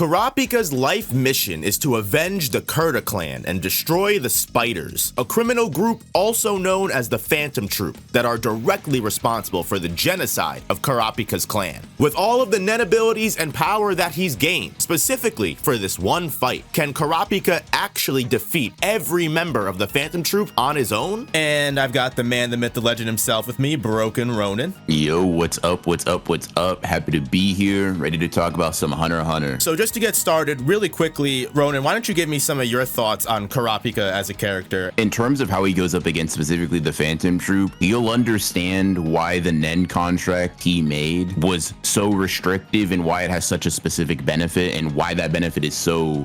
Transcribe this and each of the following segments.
Kurapika's life mission is to avenge the Kurta clan and destroy the Spiders, a criminal group also known as the Phantom Troupe that are directly responsible for the genocide of Kurapika's clan. With all of the Nen abilities and power that he's gained, specifically for this one fight, can Kurapika actually defeat every member of the Phantom Troupe on his own? And I've got the man, the myth, the legend himself with me, Broken Ronin. Yo, what's up, what's up, what's up? Happy to be here, ready to talk about some Hunter x Hunter. So just to get started, really quickly, Ronin, why don't you give me some of your thoughts on Kurapika as a character? In terms of how he goes up against specifically the Phantom Troupe, you'll understand why the Nen contract he made was so restrictive and why it has such a specific benefit and why that benefit is so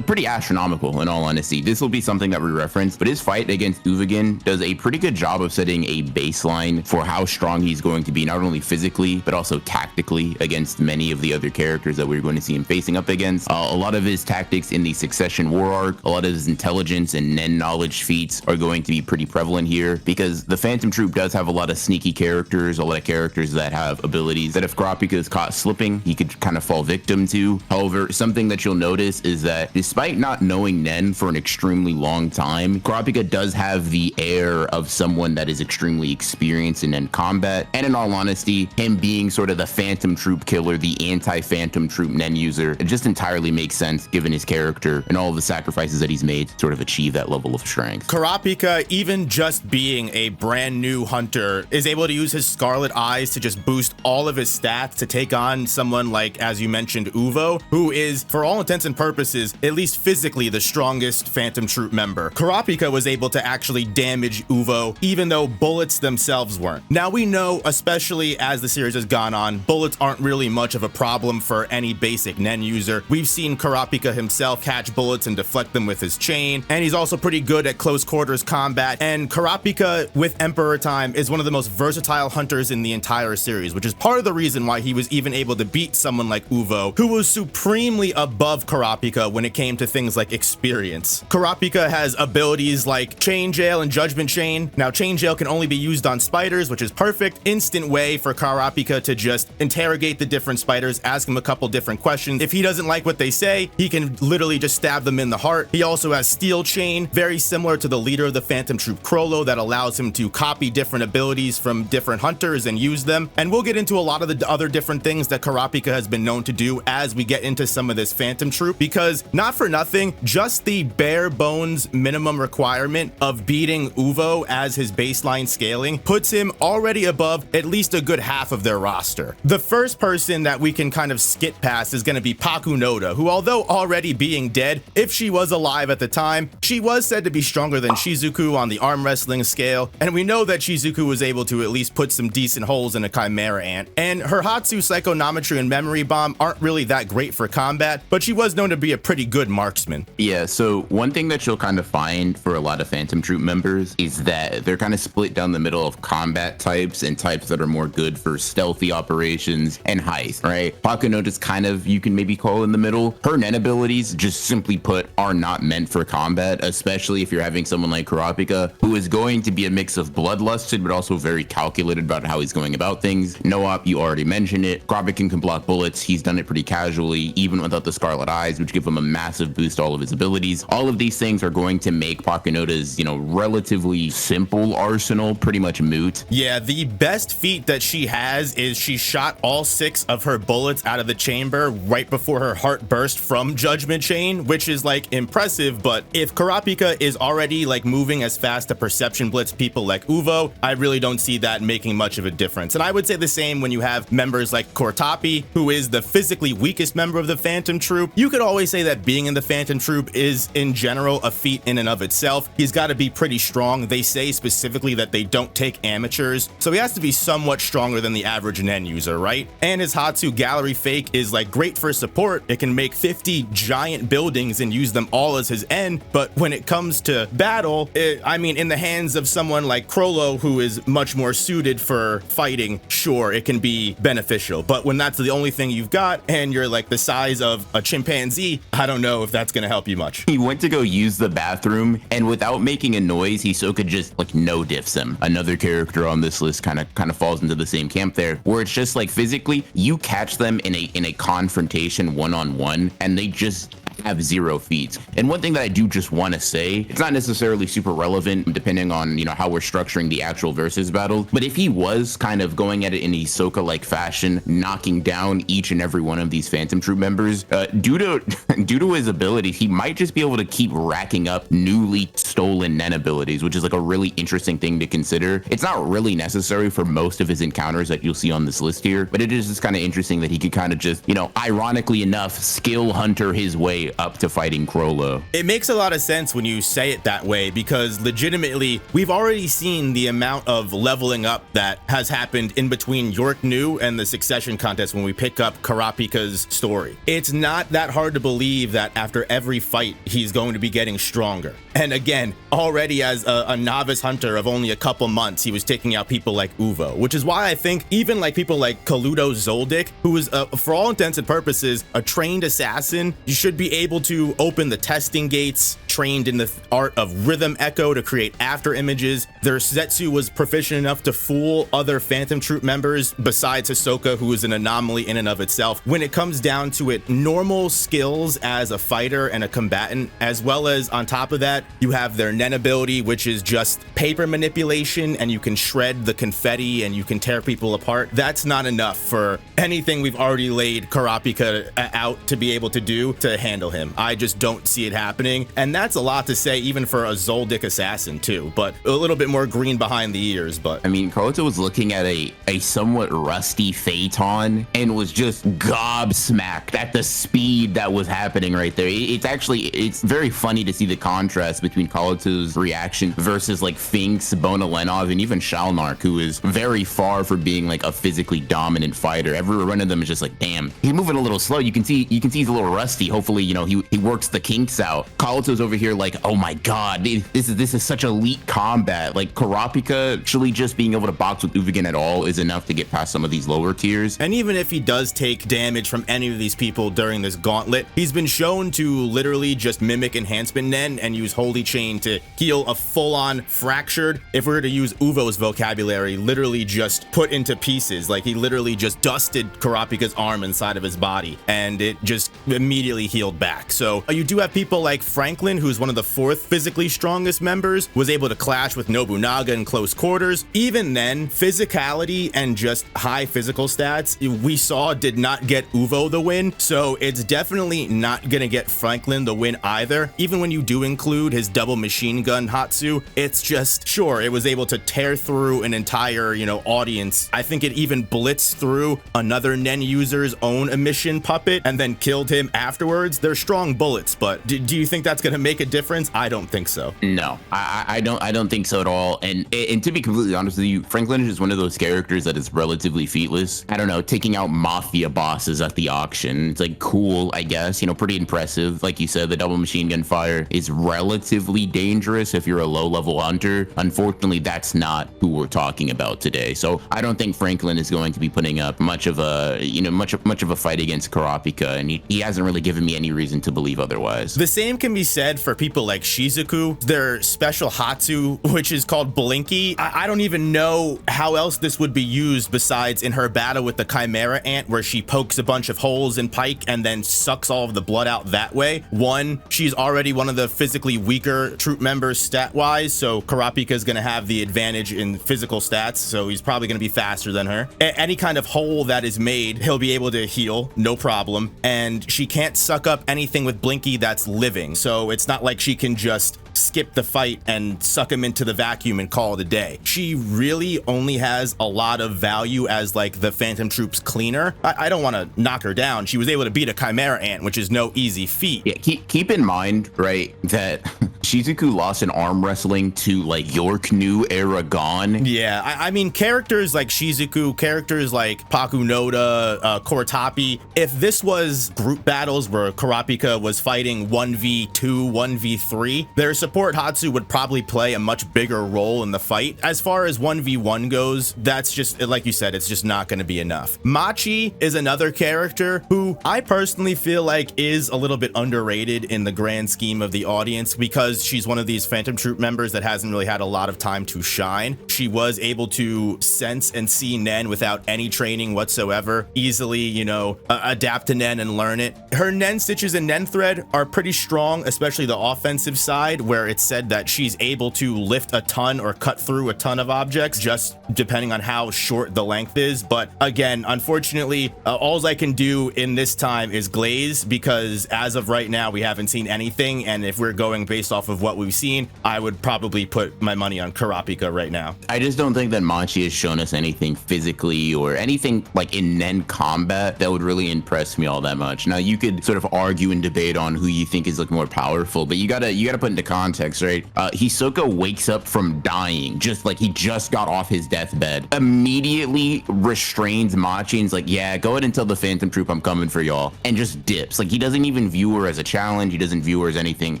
pretty astronomical, in all honesty. This will be something that we reference, but his fight against Uvogin does a pretty good job of setting a baseline for how strong he's going to be, not only physically, but also tactically against many of the other characters that we're going to see him facing up against. A lot of his tactics in the Succession War arc, a lot of his intelligence and Nen knowledge feats are going to be pretty prevalent here because the Phantom Troupe does have a lot of sneaky characters, a lot of characters that have abilities that if Kurapika is caught slipping, he could kind of fall victim to. However, something that you'll notice is that despite not knowing Nen for an extremely long time, Kurapika does have the air of someone that is extremely experienced in Nen combat. And in all honesty, him being sort of the Phantom Troupe killer, the anti-Phantom Troupe Nen user, it just entirely makes sense given his character and all of the sacrifices that he's made to sort of achieve that level of strength. Kurapika, even just being a brand new hunter, is able to use his Scarlet Eyes to just boost all of his stats to take on someone like, as you mentioned, Uvo, who is, for all intents and purposes, at least physically the strongest Phantom Troupe member. Kurapika was able to actually damage Uvo, even though bullets themselves weren't. Now we know, especially as the series has gone on, bullets aren't really much of a problem for any basic Nen user. We've seen Kurapika himself catch bullets and deflect them with his chain, and he's also pretty good at close quarters combat. And Kurapika, with Emperor Time, is one of the most versatile hunters in the entire series, which is part of the reason why he was even able to beat someone like Uvo, who was supremely above Kurapika when it came to things like experience. Kurapika has abilities like Chain Jail and Judgment Chain. Now, Chain Jail can only be used on spiders, which is perfect. Instant way for Kurapika to just interrogate the different spiders, ask them a couple different questions. If he doesn't like what they say, he can literally just stab them in the heart. He also has Steel Chain, very similar to the leader of the Phantom Troupe, Chrollo, that allows him to copy different abilities from different hunters and use them. And we'll get into a lot of the other different things that Kurapika has been known to do as we get into some of this Phantom Troupe, because not for nothing, just the bare bones minimum requirement of beating Uvo as his baseline scaling puts him already above at least a good half of their roster. The first person that we can kind of skip past is going to be Pakunoda, who, although already being dead, if she was alive at the time, she was said to be stronger than Shizuku on the arm wrestling scale, and we know that Shizuku was able to at least put some decent holes in a Chimera Ant. And her Hatsu, Psychonometry, and Memory Bomb aren't really that great for combat, but she was known to be a pretty good marksman. Yeah, so one thing that you'll kind of find for a lot of Phantom Troupe members is that they're kind of split down the middle of combat types and types that are more good for stealthy operations and heist, right? Pakunoda's kind of, you can maybe call in the middle. Her Nen abilities, just simply put, are not meant for combat, especially if you're having someone like Kurapika, who is going to be a mix of bloodlusted, but also very calculated about how he's going about things. No-op, you already mentioned it. Kurapika can block bullets. He's done it pretty casually, even without the Scarlet Eyes, which give him a massive boost to all of his abilities. All of these things are going to make Pakunoda's, relatively simple arsenal pretty much moot. Yeah, the best feat that she has is she shot all 6 of her bullets out of the chamber right before her heart burst from Judgment Chain, which is like impressive. But if Kurapika is already like moving as fast to perception blitz people like Uvo, I really don't see that making much of a difference. And I would say the same when you have members like Kurapika, who is the physically weakest member of the Phantom Troupe. You could always say that being in the Phantom Troupe is in general a feat in and of itself. He's got to be pretty strong. They say specifically that they don't take amateurs, so he has to be somewhat stronger than the average Nen user, right? And his Hatsu Gallery Fake is like great for support. It can make 50 giant buildings and use them all as his end, but when it comes to battle, in the hands of someone like Chrollo, who is much more suited for fighting, sure, it can be beneficial. But when that's the only thing you've got and you're like the size of a chimpanzee, I don't know if that's gonna help you much. He went to go use the bathroom, and without making a noise, Hisoka just like no diffs him. Another character on this list kind of falls into the same camp there, where it's just like physically you catch them in a confrontation one-on-one, and they just have 0 feats. And one thing that I do just want to say, it's not necessarily super relevant depending on, how we're structuring the actual versus battle, but if he was kind of going at it in a Hisoka-like fashion, knocking down each and every one of these Phantom Troop members, due to his ability, he might just be able to keep racking up newly stolen Nen abilities, which is like a really interesting thing to consider. It's not really necessary for most of his encounters that you'll see on this list here, but it is just kind of interesting that he could kind of just, ironically enough, skill hunter his way up to fighting Chrollo. It makes a lot of sense when you say it that way, because legitimately, we've already seen the amount of leveling up that has happened in between York New and the Succession contest when we pick up Kurapika's story. It's not that hard to believe that after every fight, he's going to be getting stronger. And again, already as a novice hunter of only a couple months, he was taking out people like Uvo, which is why I think even like people like Illumi Zoldyck, who is, for all intents and purposes, a trained assassin, you should be able to open the testing gates, trained in the art of rhythm echo to create after images. Their Zetsu was proficient enough to fool other Phantom Troop members besides Hisoka, who is an anomaly in and of itself. When it comes down to it, normal skills as a fighter and a combatant, as well as on top of that, you have their Nen ability, which is just paper manipulation, and you can shred the confetti and you can tear people apart. That's not enough for anything we've already laid Kurapika out to be able to do to handle him. I just don't see it happening, and that's a lot to say even for a Zoldyck assassin too, but a little bit more green behind the ears. But I mean, Chrollo was looking at a somewhat rusty Feitan and was just gobsmacked at the speed that was happening right there. It's very funny to see the contrast between Chrollo's reaction versus like Phinks, Bonolenov, and even Shalnark, who is very far from being like a physically dominant fighter. Every one of them is just like, damn, he's moving a little slow. You can see he's a little rusty. Hopefully, he works the kinks out. Chrollo's over here like, oh my god, this is such elite combat. Like Kurapika actually just being able to box with Uvogin at all is enough to get past some of these lower tiers. And even if he does take damage from any of these people during this gauntlet, he's been shown to literally just mimic enhancement Nen and use Holy Chain to heal a full-on fractured, if we were to use Uvo's vocabulary, literally just put into pieces. Like he literally just dusted Kurapika's arm inside of his body and it just immediately healed back. So you do have people like Franklin, who's one of the 4th physically strongest members, was able to clash with Nobunaga in close quarters. Even then, physicality and just high physical stats we saw did not get Uvo the win, so it's definitely not gonna get Franklin the win either. Even when you do include his double machine gun Hatsu, it's just, sure, it was able to tear through an entire, audience. I think it even blitzed through another Nen user's own emission puppet and then killed him afterwards. They're strong bullets, but do you think that's gonna make a difference? I don't think so. No, I don't think so at all. And to be completely honest with you, Franklin is one of those characters that is relatively featless. I don't know, taking out mafia bosses at the auction, it's like cool, I guess, pretty impressive. Like you said, the double machine gun fire is relatively dangerous if you're a low level hunter. Unfortunately, that's not who we're talking about today. So I don't think Franklin is going to be putting up much of a, much of a fight against Kurapika, and he hasn't really given me any reason to believe otherwise. The same can be said for people like Shizuku, their special Hatsu, which is called Blinky. I don't even know how else this would be used besides in her battle with the Chimera Ant, where she pokes a bunch of holes in Pike and then sucks all of the blood out that way. One, she's already one of the physically weaker troop members stat-wise, so Kurapika is going to have the advantage in physical stats, so he's probably going to be faster than her. Any kind of hole that is made, he'll be able to heal, no problem. And she can't suck up anything with Blinky that's living, so it's not like she can just skip the fight and suck him into the vacuum and call it a day. She really only has a lot of value as like the Phantom Troop's cleaner. I don't want to knock her down. She was able to beat a Chimera Ant, which is no easy feat. Yeah, keep in mind, right, that Shizuku lost in arm wrestling to like York New era Gone. Yeah, I mean, characters like Shizuku, characters like Pakunoda, Kurapika, if this was group battles where Kurapika was fighting 1v2, 1v3, there's support Hatsu would probably play a much bigger role in the fight. As far as 1v1 goes, that's just, like you said, it's just not going to be enough. Machi is another character who I personally feel like is a little bit underrated in the grand scheme of the audience because she's one of these Phantom Troupe members that hasn't really had a lot of time to shine. She was able to sense and see Nen without any training whatsoever, easily, you know, adapt to Nen and learn it. Her Nen stitches and Nen thread are pretty strong, especially the offensive side, where it's said that she's able to lift a ton or cut through a ton of objects, just depending on how short the length is. But again, unfortunately, all I can do in this time is glaze, because as of right now, we haven't seen anything. And if we're going based off of what we've seen, I would probably put my money on Kurapika right now. I just don't think that Machi has shown us anything physically or anything like in Nen combat that would really impress me all that much. Now, you could sort of argue and debate on who you think is like more powerful, but you gotta put into context, right? Hisoka wakes up from dying, just like he just got off his deathbed, immediately restrains Machi and's like, yeah, go ahead and tell the Phantom Troupe I'm coming for y'all, and just dips. Like, he doesn't even view her as a challenge. He doesn't view her as anything.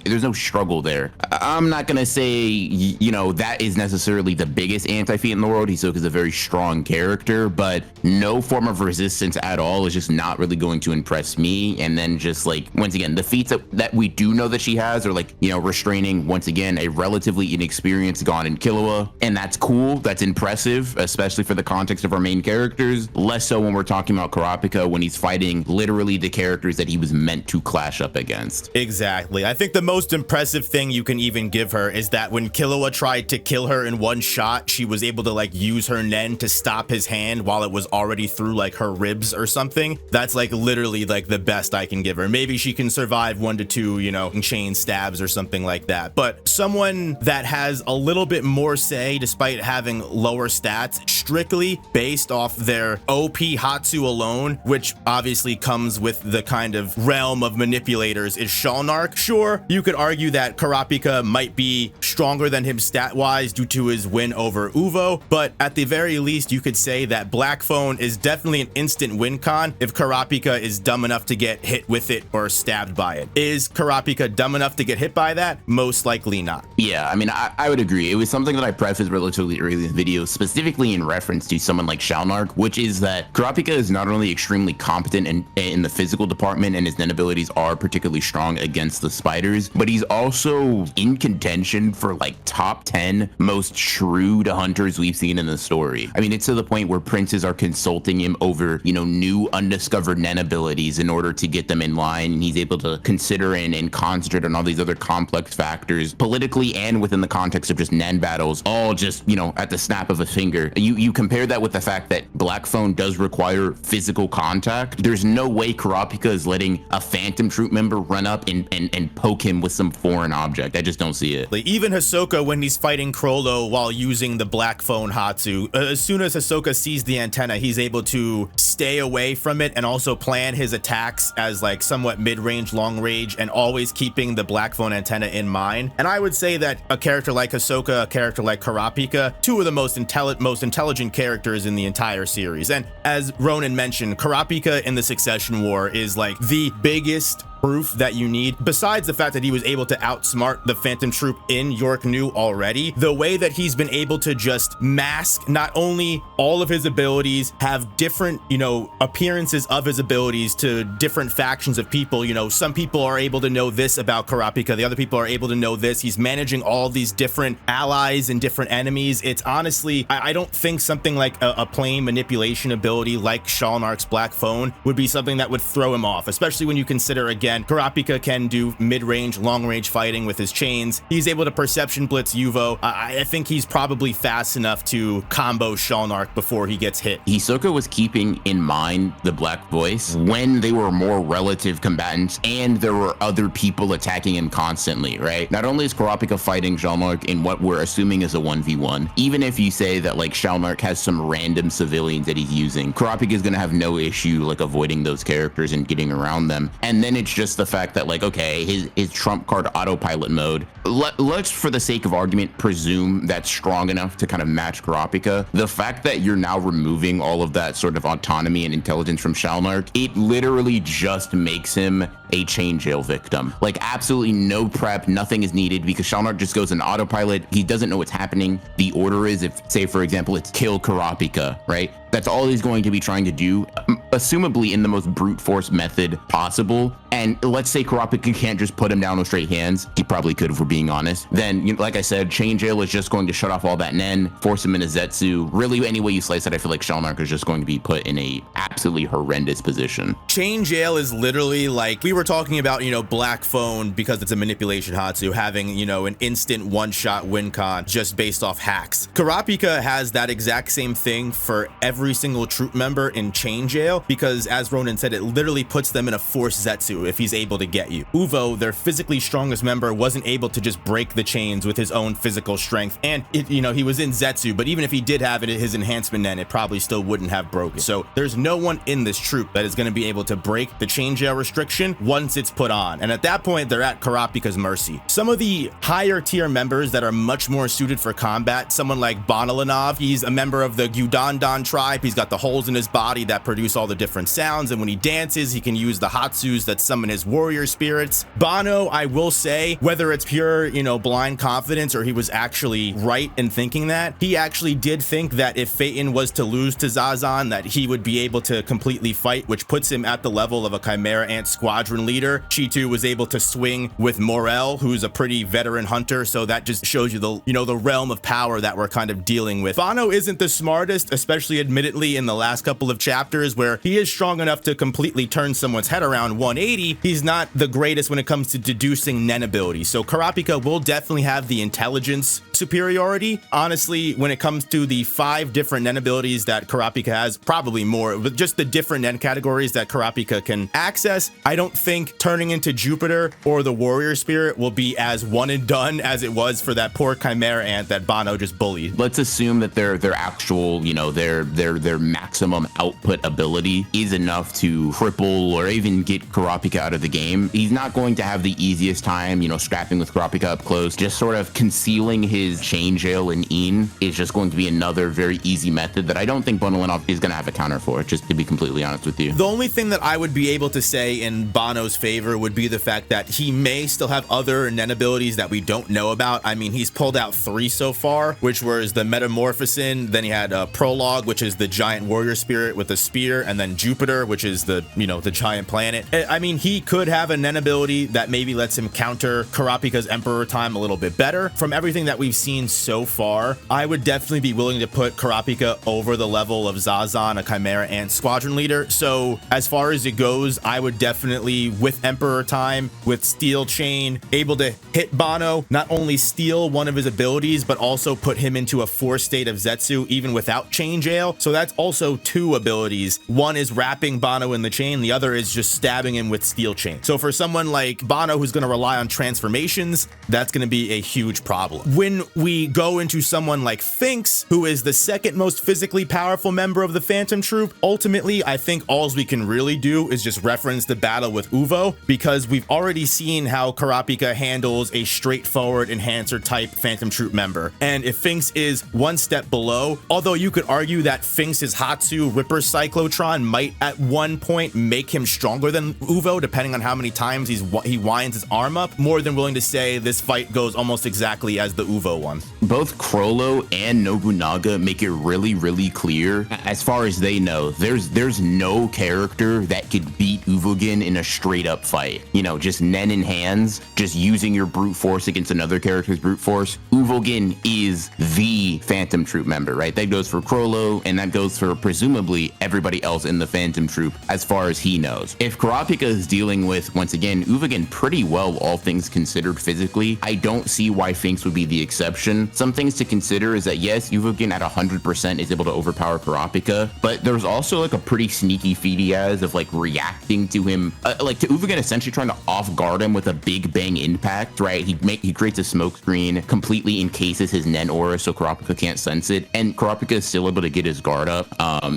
There's no struggle there. I'm not gonna say, you know, that is necessarily the biggest anti-feat in the world. Hisoka's a very strong character, but no form of resistance at all is just not really going to impress me. And then just like, once again, the feats that we do know that she has are like, you know, restraining, once again, a relatively inexperienced Gon and Killua, and that's cool. That's impressive, especially for the context of our main characters. Less so when we're talking about Kurapika, when he's fighting literally the characters that he was meant to clash up against. Exactly. I think the most impressive thing you can even give her is that when Killua tried to kill her in one shot, she was able to like use her Nen to stop his hand while it was already through like her ribs or something. That's like literally like the best I can give her. Maybe she can survive 1 to 2, you know, chain stabs or something like that. But someone that has a little bit more say, despite having lower stats, strictly based off their OP Hatsu alone, which obviously comes with the kind of realm of manipulators, is Shalnark. Sure, you could argue that Kurapika might be stronger than him stat-wise due to his win over Uvo, but at the very least, you could say that Black Phone is definitely an instant win con if Kurapika is dumb enough to get hit with it or stabbed by it. Is Kurapika dumb enough to get hit by that? Most likely not. Yeah, I mean, I would agree. It was something that I prefaced relatively early in the video, specifically in reference to someone like Shalnark, which is that Kurapika is not only extremely competent in the physical department, and his Nen abilities are particularly strong against the spiders, but he's also in contention for like top 10 most shrewd hunters we've seen in the story. I mean, it's to the point where princes are consulting him over, you know, new undiscovered Nen abilities in order to get them in line, and he's able to consider and concentrate on all these other complex factors politically and within the context of just Nen battles, all just, you know, at the snap of a finger. You compare that with the fact that Black Phone does require physical contact. There's no way Kurapika is letting a Phantom Troupe member run up and poke him with some foreign object. I just don't see it. Even Hisoka, when he's fighting Chrollo while using the Black Phone Hatsu, as soon as Hisoka sees the antenna, he's able to stay away from it and also plan his attacks as like somewhat mid-range, long-range, and always keeping the Black Phone antenna in mind. And I would say that a character like Hisoka, a character like Kurapika, two of the most intelligent characters in the entire series. And as Ronan mentioned, Kurapika in the Succession War is like the biggest proof that you need. Besides the fact that he was able to outsmart the Phantom Troupe in York New already, the way that he's been able to just mask not only all of his abilities, have different, you know, appearances of his abilities to different factions of people. You know, some people are able to know this about Kurapika, the other people are able to know this. He's managing all these different allies and different enemies. It's honestly, I don't think something like a plain manipulation ability like Shalnark's Black Phone would be something that would throw him off, especially when you consider, again, Kurapika can do mid-range, long-range fighting with his chains. He's able to perception blitz Uvo. I think he's probably fast enough to combo Shalnark before he gets hit. Hisoka was keeping in mind the Black Voice when they were more relative combatants and there were other people attacking him constantly, right? Not only is Kurapika fighting Shalnark in what we're assuming is a 1v1, even if you say that like Shalnark has some random civilians that he's using, Kurapika is going to have no issue like avoiding those characters and getting around them. And then it's just just the fact that, like, okay, his trump card autopilot mode, let's, for the sake of argument, presume that's strong enough to kind of match Kurapika. The fact that you're now removing all of that sort of autonomy and intelligence from Shalnark, it literally just makes him a chain jail victim. Like, absolutely no prep, nothing is needed, because Shalnark just goes in autopilot. He doesn't know what's happening. The order is, if, say, for example, it's kill Kurapika, right? That's all he's going to be trying to do, assumably in the most brute force method possible. And let's say Kurapika can't just put him down with straight hands. He probably could, if we're being honest. Then, you know, like I said, chain jail is just going to shut off all that nen, force him into Zetsu. Really, any way you slice it, I feel like Shalnark is just going to be put in a absolutely horrendous position. Chain jail is literally like, we were talking about, you know, Black Phone, because it's a manipulation Hatsu, having, you know, an instant one-shot win con just based off hacks. Kurapika has that exact same thing for every single troop member in chain jail, because as Ronan said, it literally puts them in a forced Zetsu if he's able to get you. Uvo, their physically strongest member, wasn't able to just break the chains with his own physical strength, and you know, he was in Zetsu, but even if he did have it, his enhancement nen, it probably still wouldn't have broken. So there's no one in this troop that is going to be able to break the chain jail restriction once it's put on, and at that point they're at Kurapika's mercy. Some of the higher tier members that are much more suited for combat, someone like Bonolenov, he's a member of the Gyudandan tribe. He's got the holes in his body that produce all the different sounds, and when he dances, he can use the Hatsus that summon his warrior spirits. Bono, I will say, whether it's pure, you know, blind confidence or he was actually right in thinking that, he actually did think that if Feitan was to lose to Zazan, that he would be able to completely fight, which puts him at the level of a Chimera Ant squadron leader. Chitu was able to swing with Morel, who's a pretty veteran hunter, so that just shows you the, you know, the realm of power that we're kind of dealing with. Bono isn't the smartest, especially admittedly in the last couple of chapters where he is strong enough to completely turn someone's head around 180. He's not the greatest when it comes to deducing nen abilities. So Kurapika will definitely have the intelligence superiority. Honestly, when it comes to the 5 different nen abilities that Kurapika has, probably more, but just the different nen categories that Kurapika can access, I don't think turning into Jupiter or the warrior spirit will be as one and done as it was for that poor Chimera Ant that Bono just bullied. Let's assume that their actual, you know, their maximum output ability is enough to cripple or even get Kurapika out of the game. He's not going to have the easiest time, you know, scrapping with Kurapika up close. Just sort of concealing his chain jail in Een is just going to be another very easy method that I don't think Bonolenov is going to have a counter for, just to be completely honest with you. The only thing that I would be able to say in Bono's favor would be the fact that he may still have other nen abilities that we don't know about. I mean, he's pulled out 3 so far, which was the Metamorphosin, then he had a Prologue, which is the giant warrior spirit with a spear, and then Jupiter, which is the, you know, the giant planet. I mean, he could have a nen ability that maybe lets him counter Kurapika's Emperor time a little bit better. From everything that we've seen so far, I would definitely be willing to put Kurapika over the level of Zazan, a Chimera Ant squadron leader. So as far as it goes, I would definitely, with Emperor time, with Steel Chain, able to hit Bono, not only steal one of his abilities, but also put him into a forced state of Zetsu even without chain jail. So that's also 2 abilities. One is wrapping Bono in the chain, the other is just stabbing him with Steel Chain. So for someone like Bono who's going to rely on transformations, that's going to be a huge problem. When we go into someone like Phinks, who is the second most physically powerful member of the Phantom Troop, ultimately I think all we can really do is just reference the battle with Uvo, because we've already seen how Kurapika handles a straightforward enhancer type Phantom Troop member. And if Phinks is one step below, although you could argue that Phinks' Hatsu Ripper Cyclotron might at one point make him stronger than Uvo, depending on how many times he winds his arm up, more than willing to say this fight goes almost exactly as the Uvo one. Both Chrollo and Nobunaga make it really, really clear, as far as they know, there's no character that could beat Uvogin in a straight up fight. You know, just nen in hands, just using your brute force against another character's brute force. Uvogin is the Phantom Troop member, right? That goes for Chrollo, and that goes for presumably everybody else in the Phantom Troop, as far as he knows. If Kurapika is dealing with, once again, Uvogin pretty well, all things considered physically, I don't see why Phinks would be the exception. some things to consider is that yes, Uvogin at 100% is able to overpower Kurapika, but there's also like a pretty sneaky feat he has of like reacting to him, like to Uvogin essentially trying to off guard him with a big bang impact, right? He creates a smoke screen, completely encases his Nen aura so Kurapika can't sense it, and Kurapika is still able to get his guard up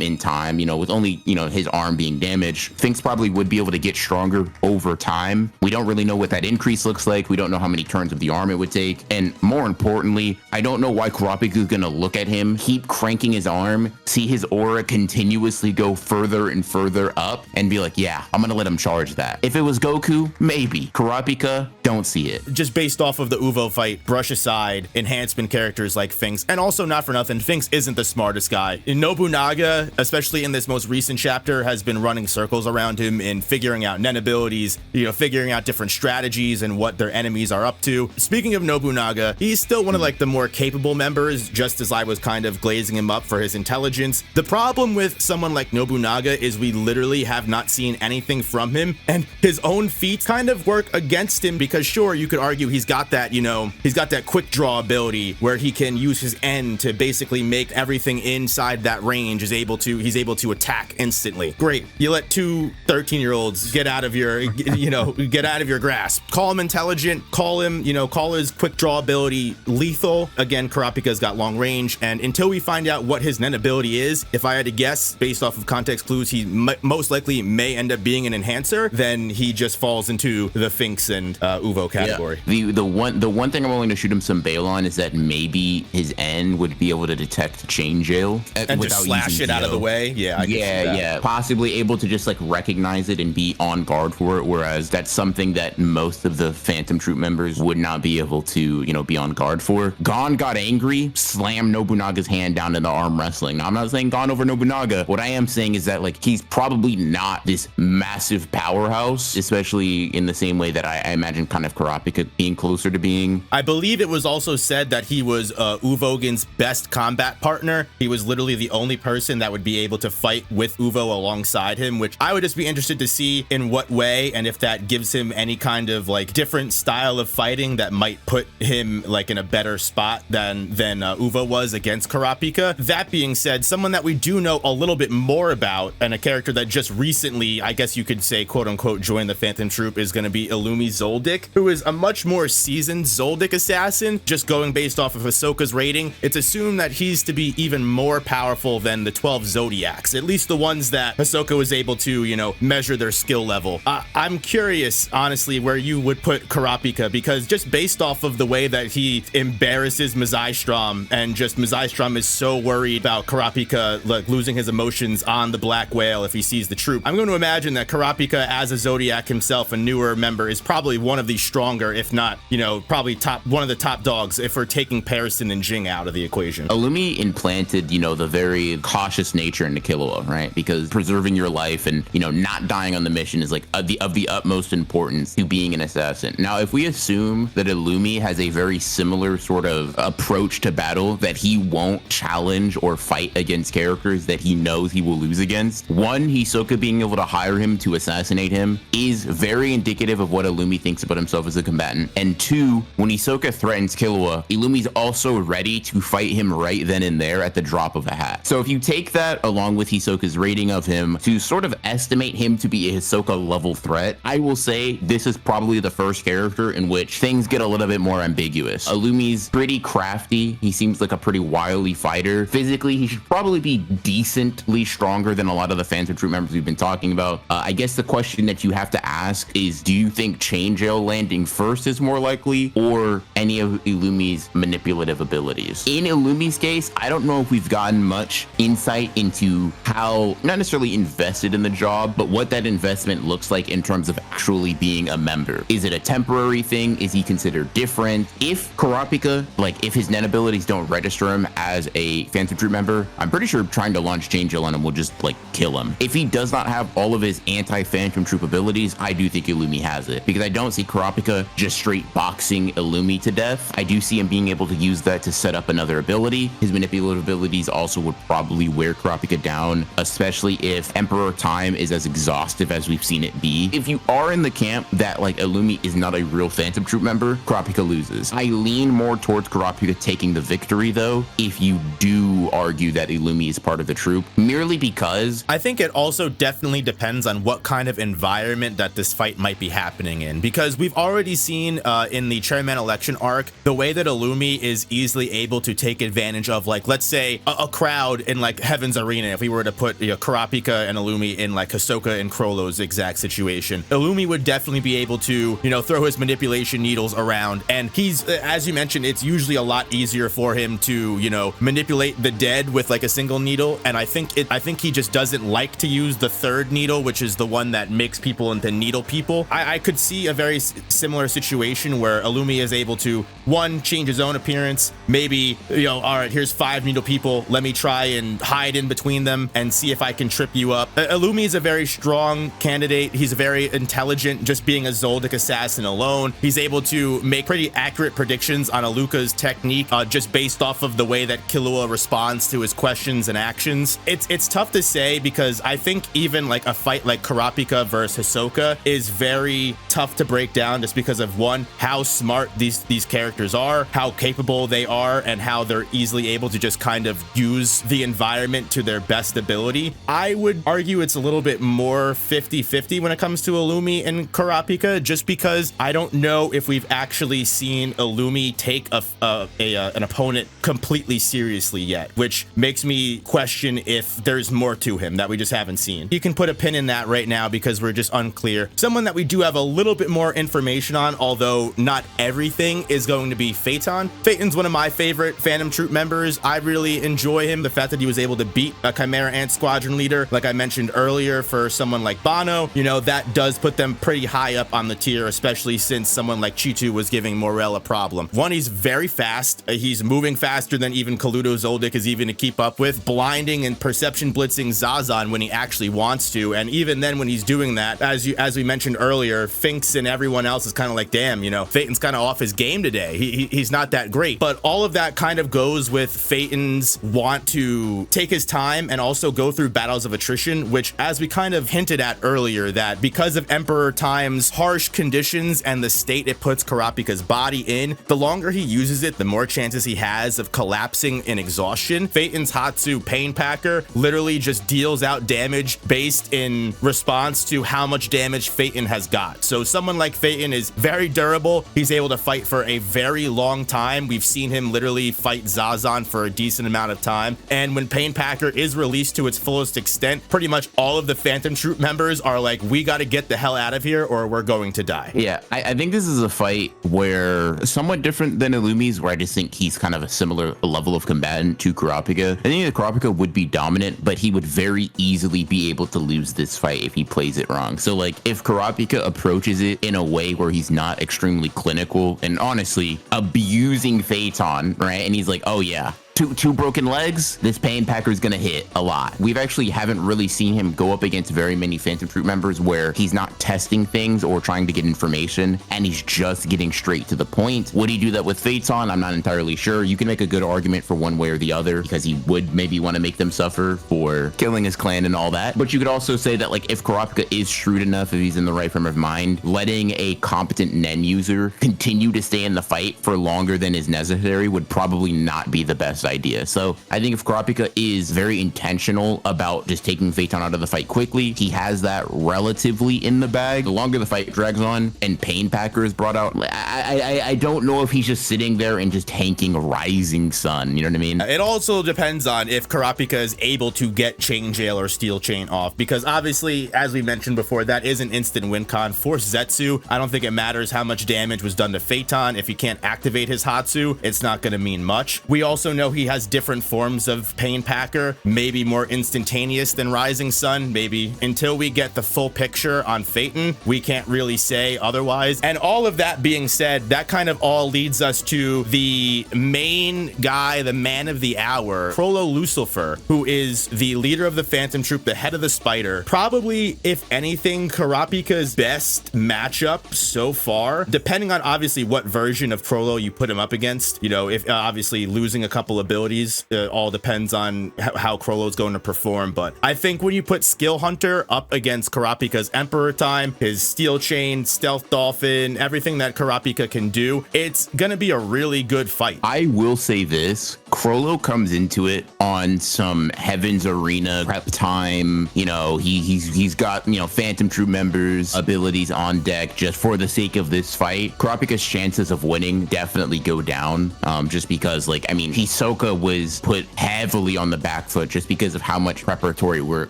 in time, you know, with only, you know, his arm being damaged. Phinks probably would be able to get stronger over time. We don't really know what that increase looks like. We don't know how many turns of the arm it would take, and more importantly, I don't know why Kurapika is gonna look at him, keep cranking his arm, see his aura continuously go further and further up, and be like, yeah, I'm gonna let him charge that. If it was Goku, maybe. Kurapika, don't see it. Just based off of the Uvo fight, brush aside enhancement characters like Phinks, and also not for nothing, Phinks isn't the smartest guy. Nobunaga, especially in this most recent chapter, has been running circles around him in figuring out Nen abilities, you know, figuring out different strategies and what their enemies are up to. Speaking of Nobunaga, he's still one of like the more capable members, just as I was kind of glazing him up for his intelligence. The problem with someone like Nobunaga is we literally have not seen anything from him, and his own feats kind of work against him because sure, you could argue he's got that, you know, he's got that quick draw ability where he can use his N to basically make everything inside that range he's able to attack instantly. Great. You let two 13-year-olds get out of your, you know, get out of your grasp. Call him intelligent, call him, you know, call his quick draw ability lethal. Again, Kurapika's got long range, and until we find out what his Nen ability is, if I had to guess based off of context clues, he most likely may end up being an enhancer, then he just falls into the Phinks and Uvo category. Yeah. The one thing I'm willing to shoot him some bail on is that maybe his N would be able to detect chain jail and just slash it out of the way. Yeah, yeah, possibly able to just like recognize it and be on guard for it, whereas that's something that most of the Phantom Troupe members would not be able to, you know, be on guard for. Gon got angry, slammed Nobunaga's hand down in the arm wrestling. Now, I'm not saying Gon over Nobunaga. What I am saying is that like he's probably not this massive powerhouse, especially in the same way that I imagine kind of Kurapika being closer to being. I believe it was also said that he was Uvogin's best combat partner. He was literally the only person that would be able to fight with Uvo alongside him, which I would just be interested to see in what way and if that gives him any kind of like different style of fighting that might put him like in a better spot than Uvo was against Kurapika. That being said, someone that we do know a little bit more about and a character that just recently, I guess you could say, quote unquote, joined the Phantom Troupe is going to be Illumi Zoldyck, who is a much more seasoned Zoldyck assassin. Just going based off of Hisoka's rating, it's assumed that he's to be even more powerful than the 12 Zodiacs, at least the ones that Hisoka was able to, you know, measure their skill level. I'm curious, honestly, where you would put Kurapika, because just based off of the way that he embarrasses Mizai-Strom, and just Mizai-Strom is so worried about Kurapika like losing his emotions on the Black Whale if he sees the troop, I'm going to imagine that Kurapika, as a Zodiac himself, a newer member, is probably one of the stronger, if not, you know, probably one of the top dogs if we're taking Parison and Jing out of the equation. Illumi implanted, you know, the very cautious nature into Killua, right? Because preserving your life and, you know, not dying on the mission is like of the utmost importance to being an assassin. Now, if we assume that Illumi has a very similar sort of approach to battle, that he won't challenge or fight against characters that he knows he will lose against, one, Hisoka being able to hire him to assassinate him is very indicative of what Illumi thinks about himself as a combatant. And two, when Hisoka threatens Killua, Illumi's also ready to fight him right then and there at the drop of a hat. So if you take that along with Hisoka's rating of him to sort of estimate him to be a Hisoka level threat, I will say this is probably the first character in which things get a little bit more ambiguous. Illumi's pretty crafty. He seems like a pretty wily fighter. Physically, he should probably be decently stronger than a lot of the Phantom Troupe members we've been talking about. I guess the question that you have to ask is, do you think Chain Jail landing first is more likely, or any of Illumi's manipulative abilities? In Illumi's case, I don't know if we've gotten much insight into how, not necessarily invested in the job, but what that investment looks like in terms of actually being a member. Is it a temporary thing? Is he considered different? If Kurapika, like if his Nen abilities don't register him as a Phantom Troupe member, I'm pretty sure trying to launch Chain Jail on him will just like kill him. If he does not have all of his anti-Phantom Troupe abilities, I do think Illumi has it, because I don't see Kurapika just straight boxing Illumi to death. I do see him being able to use that to set up another ability. His manipulative abilities also would probably wear Kurapika down, especially if Emperor Time is as exhaustive as we've seen it be. If you are in the camp that like Illumi is not a real Phantom Troupe member, Kurapika loses. I lean more towards with Kurapika taking the victory, though, if you do argue that Illumi is part of the troupe, merely because I think it also definitely depends on what kind of environment that this fight might be happening in, because we've already seen in the chairman election arc the way that Illumi is easily able to take advantage of, like, let's say a crowd in like Heaven's Arena. If we were to put Kurapika and Illumi in like Hisoka and Chrollo's exact situation, Illumi would definitely be able to throw his manipulation needles around, and he's, as you mentioned, it's usually a lot easier for him to manipulate the dead with like a single needle, and I think he just doesn't like to use the third needle, which is the one that makes people into needle people. I could see a very similar situation where Illumi is able to, one, change his own appearance, maybe all right, here's 5 needle people, let me try and hide in between them and see if I can trip you up. Illumi is a very strong candidate. He's very intelligent, just being a Zoldyck assassin alone. He's able to make pretty accurate predictions on Aluka's technique, just based off of the way that Killua responds to his questions and actions. It's tough to say, because I think even like a fight like Kurapika versus Hisoka is very tough to break down, just because of, one, how smart these characters are, how capable they are, and how they're easily able to just kind of use the environment to their best ability. I would argue it's a little bit more 50-50 when it comes to Illumi and Kurapika, just because I don't know if we've actually seen Illumi take an opponent completely seriously yet, which makes me question if there's more to him that we just haven't seen. You can put a pin in that right now because we're just unclear. Someone that we do have a little bit more information on, although not everything, is going to be Phaeton. Phaeton's one of my favorite Phantom Troop members. I really enjoy him. The fact that he was able to beat a Chimera Ant squadron leader, like I mentioned earlier, for someone like Bono, that does put them pretty high up on the tier, especially since someone like Chitu was giving Morel a problem. One, he's very fast. He's moving faster than even Illumi Zoldyck is even to keep up with, blinding and perception blitzing Zazan when he actually wants to. And even then, when he's doing that, as we mentioned earlier, Phinks and everyone else is kind of like, damn, Phaeton's kind of off his game today. He's not that great. But all of that kind of goes with Phaeton's want to take his time and also go through battles of attrition, which, as we kind of hinted at earlier, that because of Emperor Time's harsh conditions and the state it puts Kurapika's body in, the longer he uses it, the more chances he has of collapsing in exhaustion. Phaeton's Hatsu Pain Packer literally just deals out damage based in response to how much damage Phaeton has got. So someone like Phaeton is very durable. He's able to fight for a very long time. We've seen him literally fight Zazan for a decent amount of time. And when Pain Packer is released to its fullest extent, pretty much all of the Phantom Troop members are like, we got to get the hell out of here or we're going to die. Yeah, I think this is a fight where somewhat different than Illumi's, where I just think he's kind of a similar level of combatant to Kurapika. I think that Kurapika would be dominant, but he would very easily be able to lose this fight if he plays it wrong. So like, if Kurapika approaches it in a way where he's not extremely clinical and honestly abusing Phaeton, right? And he's like, oh yeah, two broken legs, this Pain Packer is gonna hit a lot. We've actually haven't really seen him go up against very many Phantom Troop members where he's not testing things or trying to get information, and he's just getting straight to the point. Would he do that with Phaeton? I'm not entirely sure. You can make a good argument for one way or the other, because he would maybe want to make them suffer for killing his clan and all that. But you could also say that, like, if Kurapika is shrewd enough, if he's in the right frame of mind, letting a competent Nen user continue to stay in the fight for longer than is necessary would probably not be the best idea. So I think if Kurapika is very intentional about just taking Phaeton out of the fight quickly, he has that relatively in the bag. The longer the fight drags on and Pain Packer is brought out, I don't know if he's just sitting there and just tanking Rising Sun. You know what I mean? It also depends on if Kurapika is able to get Chain Jail or Steel Chain off, because obviously, as we mentioned before, that is an instant win con for Zetsu. I don't think it matters how much damage was done to Phaeton. If he can't activate his Hatsu, it's not going to mean much. We also know he has different forms of Pain Packer, maybe more instantaneous than Rising Sun. Maybe until we get the full picture on Phaeton, we can't really say otherwise. And all of that being said, that kind of all leads us to the main guy, the man of the hour, Chrollo Lucifer, who is the leader of the Phantom Troop, the head of the Spider. Probably, if anything, Kurapika's best matchup so far, depending on obviously what version of Chrollo you put him up against. You know, if obviously losing a couple individual abilities. It all depends on how Chrollo's going to perform. But I think when you put Skill Hunter up against Kurapika's Emperor Time, his Steel Chain, Stealth Dolphin, everything that Kurapika can do, it's going to be a really good fight. I will say this, Chrollo comes into it on some Heaven's Arena prep time. You know, he's got, you know, Phantom Troupe members abilities on deck just for the sake of this fight. Kurapika's chances of winning definitely go down, just because, like, I mean, Hisoka was put heavily on the back foot just because of how much preparatory work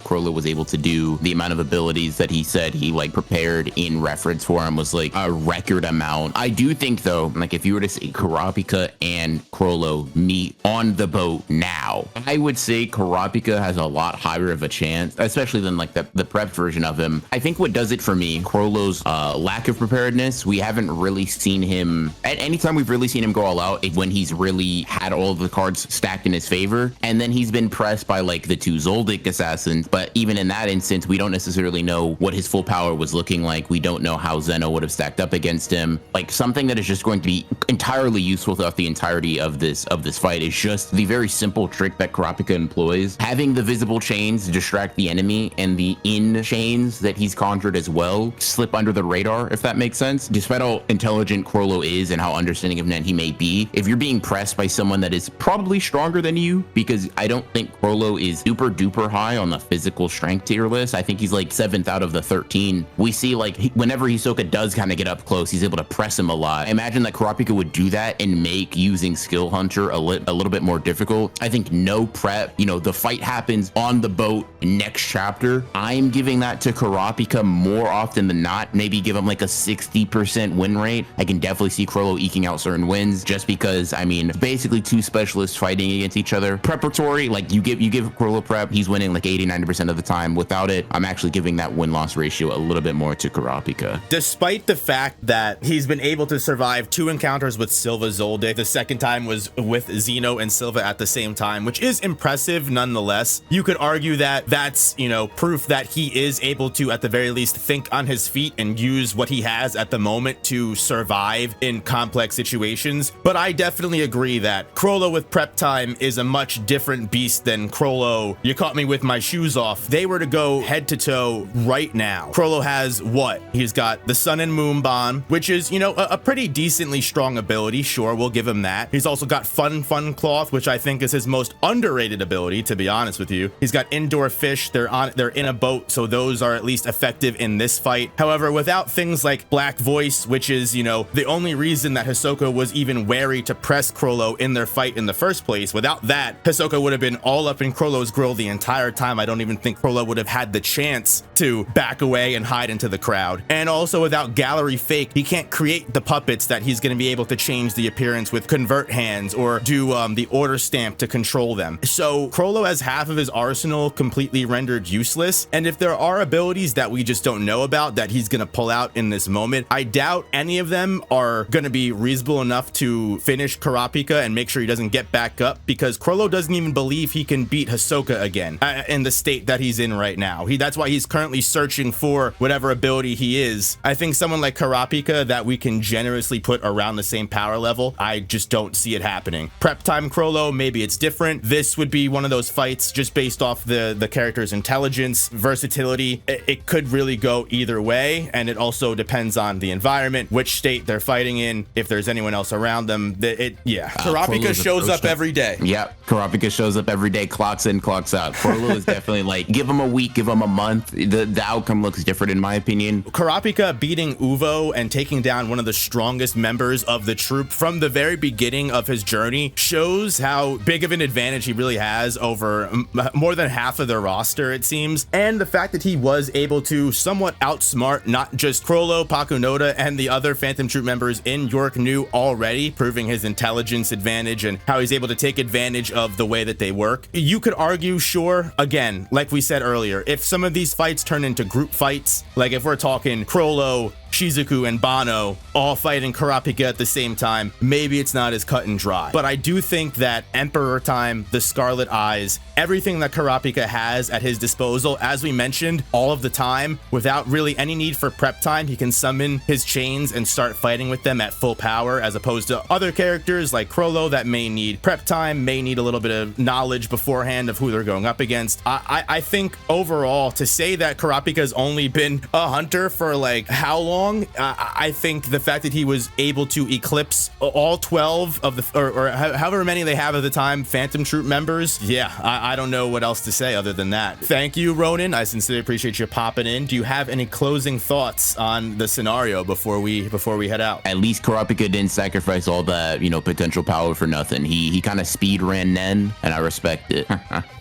Chrollo was able to do. The amount of abilities that he said he like prepared in reference for him was like a record amount. I do think though, like if you were to say Kurapika and Chrollo meet on the boat now, I would say Kurapika has a lot higher of a chance, especially than like the prep version of him. I think what does it for me, Chrollo's lack of preparedness. We haven't really seen him at any time. We've really seen him go all out when he's really had all of the cards stacked in his favor, and then he's been pressed by like the two Zoldyck assassins. But even in that instance, we don't necessarily know what his full power was looking like. We don't know how Zeno would have stacked up against him. Like something that is just going to be entirely useful throughout the entirety of this fight is just the very simple trick that Kurapika employs, having the visible chains distract the enemy and the in chains that he's conjured as well slip under the radar, if that makes sense. Despite how intelligent Chrollo is and how understanding of Nen he may be, if you're being pressed by someone that is probably stronger than you, because I don't think Chrollo is super duper high on the physical strength tier list. I think he's like 7th out of the 13. We see like whenever Hisoka does kind of get up close, he's able to press him a lot. I imagine that Kurapika would do that and make using Skill Hunter a little bit more difficult. I think no prep, you know, the fight happens on the boat next chapter. I'm giving that to Kurapika more often than not. Maybe give him like a 60% win rate. I can definitely see Chrollo eking out certain wins just because, I mean, basically two specialists fighting against each other. Preparatory, like you give Chrollo prep, he's winning like 80-90% of the time. Without it, I'm actually giving that win-loss ratio a little bit more to Kurapika. Despite the fact that he's been able to survive 2 encounters with Silva Zoldyck, the second time was with Zeno and Silva at the same time, which is impressive nonetheless. You could argue that that's, you know, proof that he is able to at the very least think on his feet and use what he has at the moment to survive in complex situations. But I definitely agree that Chrollo with prep time is a much different beast than Chrollo, you caught me with my shoes off. They were to go head to toe right now. Chrollo has what? He's got the Sun and Moon Bond, which is, you know, a pretty decently strong ability. Sure, we'll give him that. He's also got Fun Cloth, which I think is his most underrated ability, to be honest with you. He's got Indoor Fish. They're in a boat, so those are at least effective in this fight. However, without things like Black Voice, which is, you know, the only reason that Hisoka was even wary to press Chrollo in their fight in the first place, without that, Hisoka would have been all up in Chrollo's grill the entire time. I don't even think Chrollo would have had the chance to back away and hide into the crowd. And also without Gallery Fake, he can't create the puppets that he's going to be able to change the appearance with Convert Hands or do the Order Stamp to control them. So Chrollo has half of his arsenal completely rendered useless. And if there are abilities that we just don't know about that he's going to pull out in this moment, I doubt any of them are going to be reasonable enough to finish Kurapika and make sure he doesn't get back up, because Chrollo doesn't even believe he can beat Hisoka again in the state that he's in right now. That's why he's currently searching for whatever ability he is. I think someone like Kurapika that we can generously put around the same power level, I just don't see it happening. Prep time Chrollo, maybe it's different. This would be one of those fights just based off the character's intelligence, versatility. It could really go either way, and it also depends on the environment, which state they're fighting in, if there's anyone else around them. Kurapika shows up every day. Yep, Kurapika shows up every day, clocks in, clocks out. Chrollo is definitely like, give him a week, give him a month. The outcome looks different in my opinion. Kurapika beating Uvo and taking down one of the strongest members of the troupe from the very beginning of his journey shows how big of an advantage he really has over more than half of their roster, it seems. And the fact that he was able to somewhat outsmart not just Chrollo, Pakunoda, and the other Phantom Troupe members in York New already, proving his intelligence advantage and how he's able to take advantage of the way that they work. You could argue, sure, again, like we said earlier, if some of these fights turn into group fights, like if we're talking Chrollo, Shizuku, and Bano all fighting Kurapika at the same time, maybe it's not as cut and dry. But I do think that Emperor Time, the Scarlet Eyes, everything that Kurapika has at his disposal, as we mentioned, all of the time, without really any need for prep time, he can summon his chains and start fighting with them at full power, as opposed to other characters like Chrollo that may need need prep time, may need a little bit of knowledge beforehand of who they're going up against. I think overall, to say that Kurapika's only been a hunter for like how long, I think the fact that he was able to eclipse all 12 of the, or however many they have at the time, Phantom Troupe members, yeah, I don't know what else to say other than that. Thank you, Ronan. I sincerely appreciate you popping in. Do you have any closing thoughts on the scenario before we head out? At least Kurapika didn't sacrifice all that, potential power for nothing. He kind of speed ran Nen, and I respect it.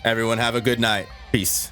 Everyone have a good night. Peace.